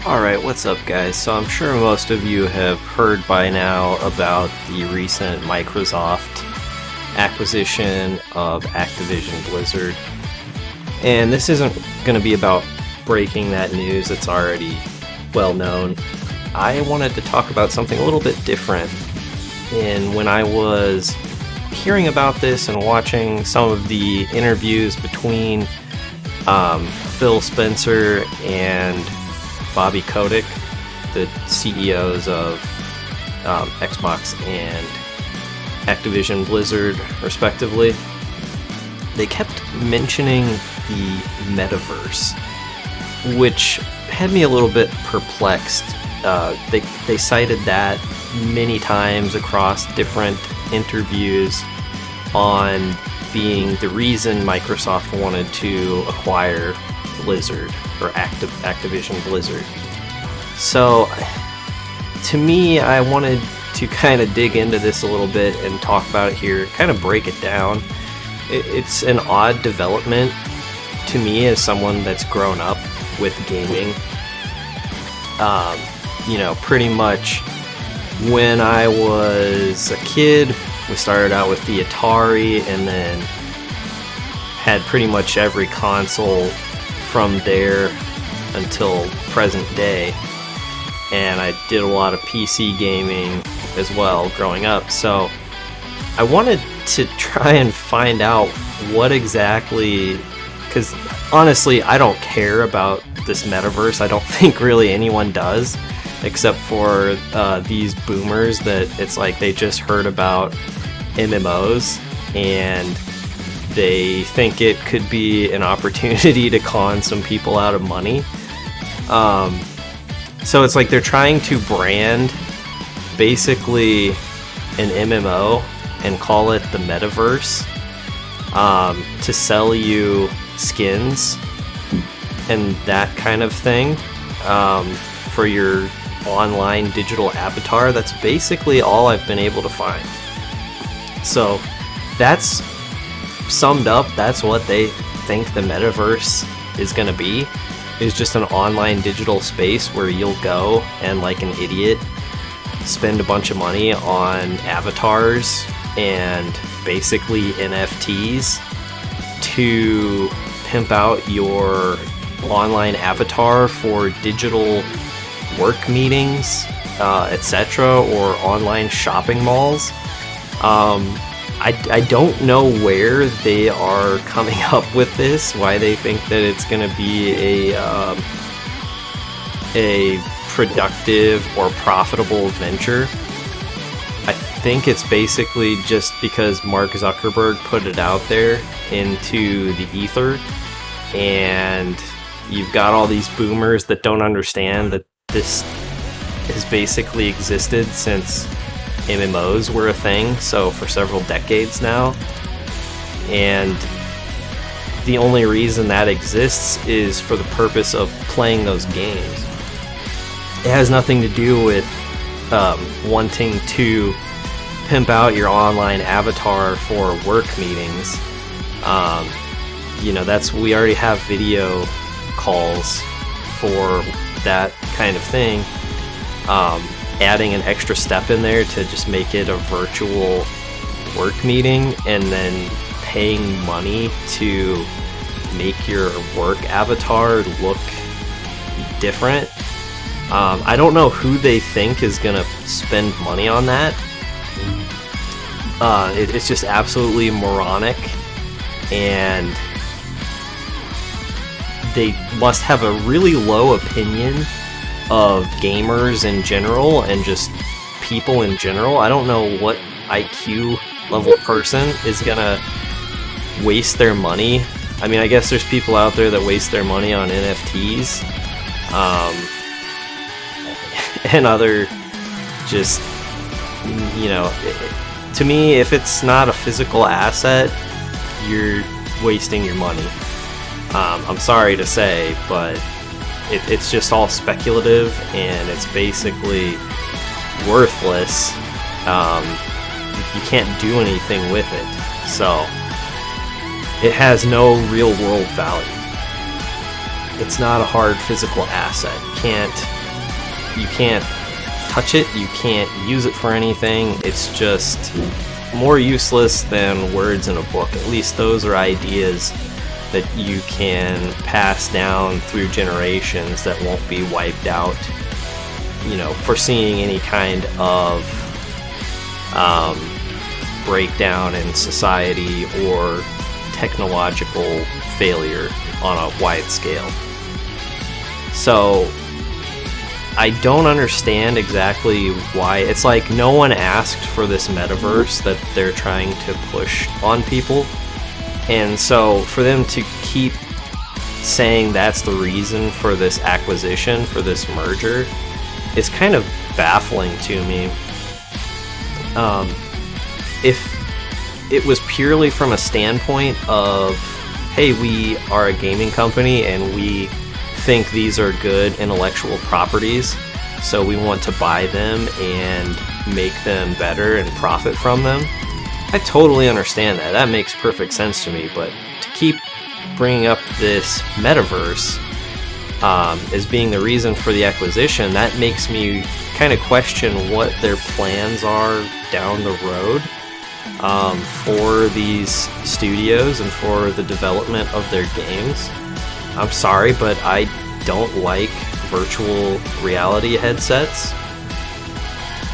Alright, what's up guys? So I'm sure most of you have heard by now about the recent Microsoft acquisition of Activision Blizzard. And this isn't going to be about breaking that news, it's already well known. I wanted to talk about something a little bit different. And when I was hearing about this and watching some of the interviews between Phil Spencer and Bobby Kotick, the CEOs of Xbox and Activision Blizzard, respectively, they kept mentioning the Metaverse, which had me a little bit perplexed. They cited that many times across different interviews on being the reason Microsoft wanted to acquire Blizzard, or Activision Blizzard. So, to me, I wanted to kind of dig into this a little bit and talk about it here, kind of break it down. It's an odd development to me as someone that's grown up with gaming. Pretty much when I was a kid, we started out with the Atari and then had pretty much every console from there until present day, and I did a lot of PC gaming as well growing up, so I wanted to try and find out what exactly, because honestly I don't care about this Metaverse. I don't think really anyone does, except for these boomers that it's like they just heard about MMOs and they think it could be an opportunity to con some people out of money. So it's like they're trying to brand basically an MMO and call it the Metaverse to sell you skins and that kind of thing for your online digital avatar. That's basically all I've been able to find. So that's summed up, that's what they think the Metaverse is going to be, is just an online digital space where you'll go and, like an idiot, spend a bunch of money on avatars and basically NFTs to pimp out your online avatar for digital work meetings, etc., or online shopping malls. I don't know where they are coming up with this, why they think that it's going to be a productive or profitable venture. I think it's basically just because Mark Zuckerberg put it out there into the ether, and you've got all these boomers that don't understand that this has basically existed since MMOs were a thing, so for several decades now, and the only reason that exists is for the purpose of playing those games. It has nothing to do with wanting to pimp out your online avatar for work meetings. We already have video calls for that kind of thing. Adding an extra step in there to just make it a virtual work meeting and then paying money to make your work avatar look different. I don't know who they think is gonna spend money on that. It's just absolutely moronic, and they must have a really low opinion of gamers in general and just people in general. I don't know what IQ level person is gonna waste their money. I mean, I guess there's people out there that waste their money on NFTs and other just, to me, if it's not a physical asset, you're wasting your money. I'm sorry to say, but it's just all speculative, and it's basically worthless. You can't do anything with it, so it has no real world value. it's not a hard physical asset. You can't touch it, you can't use it for anything. It's just more useless than words in a book. At least those are ideas that you can pass down through generations that won't be wiped out, foreseeing any kind of breakdown in society or technological failure on a wide scale. So I don't understand exactly why. It's like no one asked for this metaverse that they're trying to push on people. And so for them to keep saying that's the reason for this acquisition, for this merger, is kind of baffling to me. If it was purely from a standpoint of, hey, we are a gaming company and we think these are good intellectual properties, so we want to buy them and make them better and profit from them, I totally understand that. That makes perfect sense to me. But to keep bringing up this metaverse as being the reason for the acquisition, that makes me kind of question what their plans are down the road for these studios and for the development of their games. I'm sorry, but I don't like virtual reality headsets.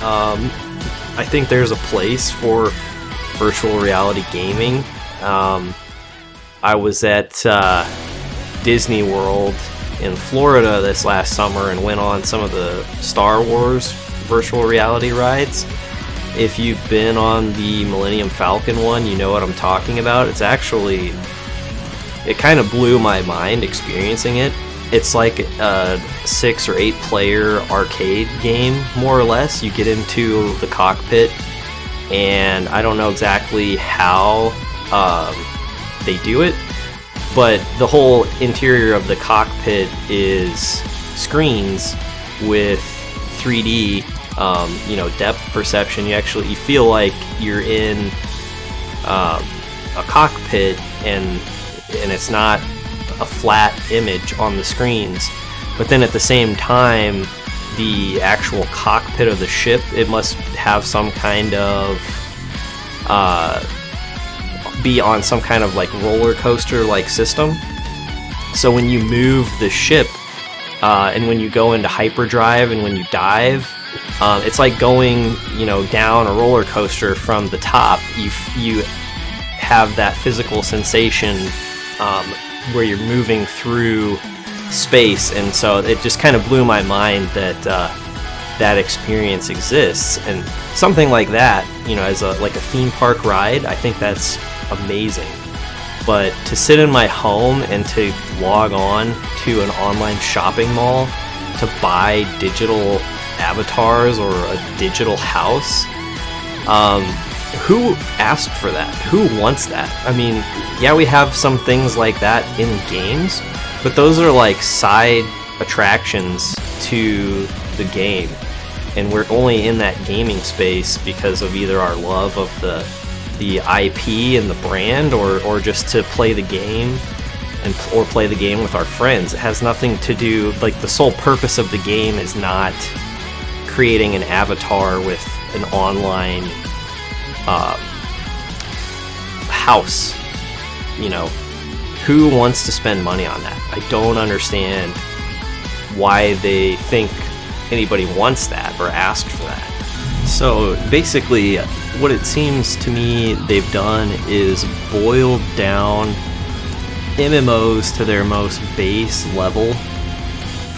I think there's a place for virtual reality gaming. I was at Disney World in Florida this last summer and went on some of the Star Wars virtual reality rides. If you've been on the Millennium Falcon one, you know what I'm talking about. It kind of blew my mind experiencing it. It's like a 6 or 8 player arcade game, more or less. You get into the cockpit, and I don't know exactly how they do it, but the whole interior of the cockpit is screens with 3D depth perception. You feel like you're in a cockpit, and it's not a flat image on the screens. But then at the same time, the actual cockpit of the ship, it must have some kind of be on some kind of like roller coaster like system. So when you move the ship and when you go into hyperdrive and when you dive, it's like going down a roller coaster from the top. You have that physical sensation where you're moving through space, and so it just kind of blew my mind that that experience exists. And something like that, as a theme park ride, I think that's amazing. But to sit in my home and to log on to an online shopping mall to buy digital avatars or a digital house, who asked for that? Who wants that? I mean, yeah, we have some things like that in games, but those are like side attractions to the game, and we're only in that gaming space because of either our love of the IP and the brand, or just to play the game or play the game with our friends. It has nothing to do, like, the sole purpose of the game is not creating an avatar with an online house. Who wants to spend money on that? I don't understand why they think anybody wants that or asked for that. So basically, what it seems to me they've done is boiled down MMOs to their most base level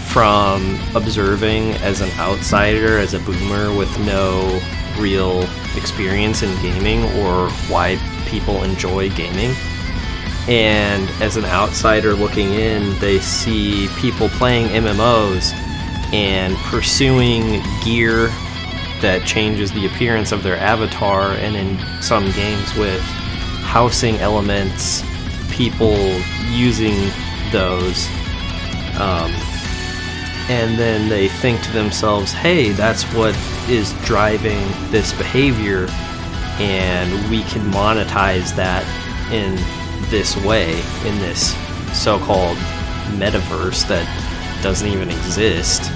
from observing as an outsider, as a boomer with no real experience in gaming or why people enjoy gaming. And as an outsider looking in, they see people playing MMOs and pursuing gear that changes the appearance of their avatar, and in some games with housing elements, people using those, and then they think to themselves, hey, that's what is driving this behavior, and we can monetize that in this way, in this so-called metaverse that doesn't even exist.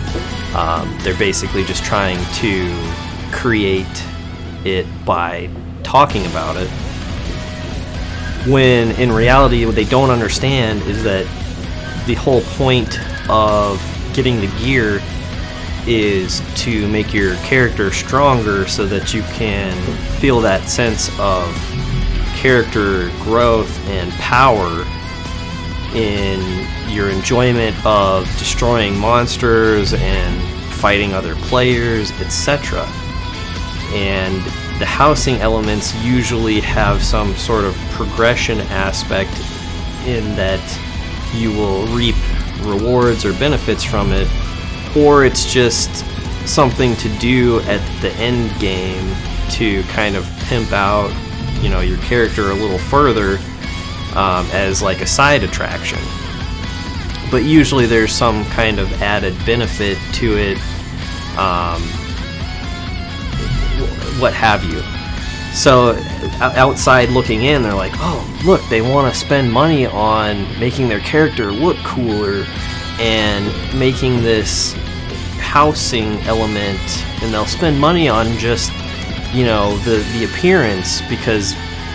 They're basically just trying to create it by talking about it, when in reality what they don't understand is that the whole point of getting the gear is to make your character stronger so that you can feel that sense of character growth and power in your enjoyment of destroying monsters and fighting other players, etc. And the housing elements usually have some sort of progression aspect in that you will reap rewards or benefits from it, or it's just something to do at the end game to kind of pimp out, you know, your character a little further, as like a side attraction. But usually there's some kind of added benefit to it, what have you. So outside looking in, they're like, oh, look, they want to spend money on making their character look cooler and making this housing element, and they'll spend money on just, you know, the appearance, because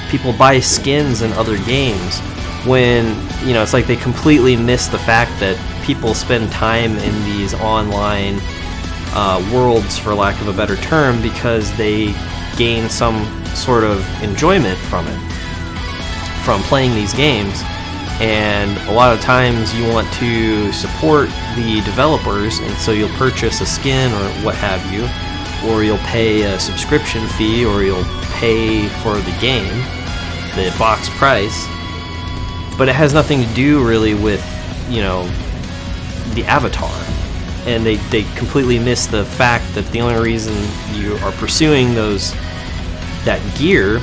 people buy skins in other games, when, you know, it's like they completely miss the fact that people spend time in these online worlds, for lack of a better term, because they gain some sort of enjoyment from it, from playing these games. And a lot of times you want to support the developers, and so you'll purchase a skin or what have you, or you'll pay a subscription fee, or you'll pay for the game, the box price. But it has nothing to do really with, you know, the avatar. And they completely miss the fact that the only reason you are pursuing that gear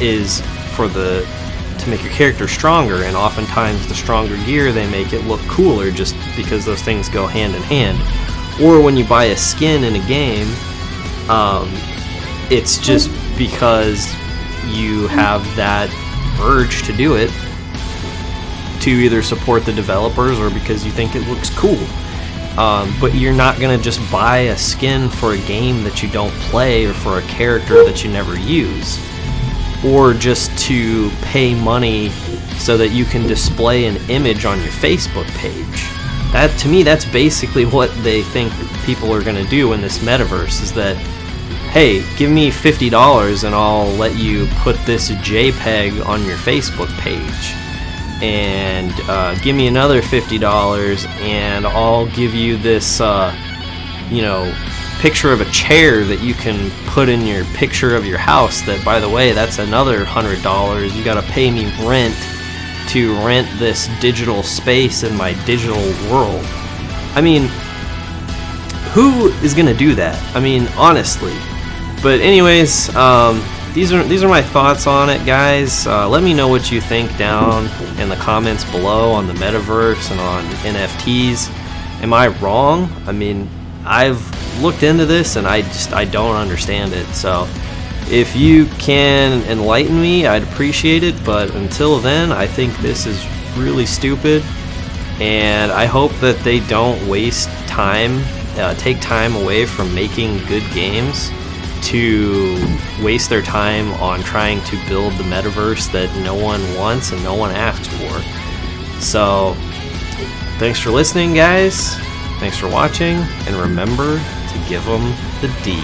is to make your character stronger, and oftentimes the stronger gear, they make it look cooler just because those things go hand in hand. Or when you buy a skin in a game, it's just because you have that urge to do it, to either support the developers or because you think it looks cool. But you're not going to just buy a skin for a game that you don't play, or for a character that you never use, or just to pay money so that you can display an image on your Facebook page. That, to me, that's basically what they think people are going to do in this metaverse, is that, hey, give me $50 and I'll let you put this JPEG on your Facebook page. And give me another $50 and I'll give you this, you know, picture of a chair that you can put in your picture of your house, that, by the way, that's another $100. You gotta pay me rent to rent this digital space in my digital world. I mean, who is gonna do that? I mean, honestly. But anyways, these are my thoughts on it, guys. Let me know what you think down in the comments below on the metaverse and on NFTs. Am I wrong? I mean, I've looked into this and I don't understand it. So if you can enlighten me, I'd appreciate it. But until then, I think this is really stupid, and I hope that they don't waste time, take time away from making good games, to waste their time on trying to build the metaverse that no one wants and no one asked for. So, thanks for listening, guys. Thanks for watching, and remember to give them the D.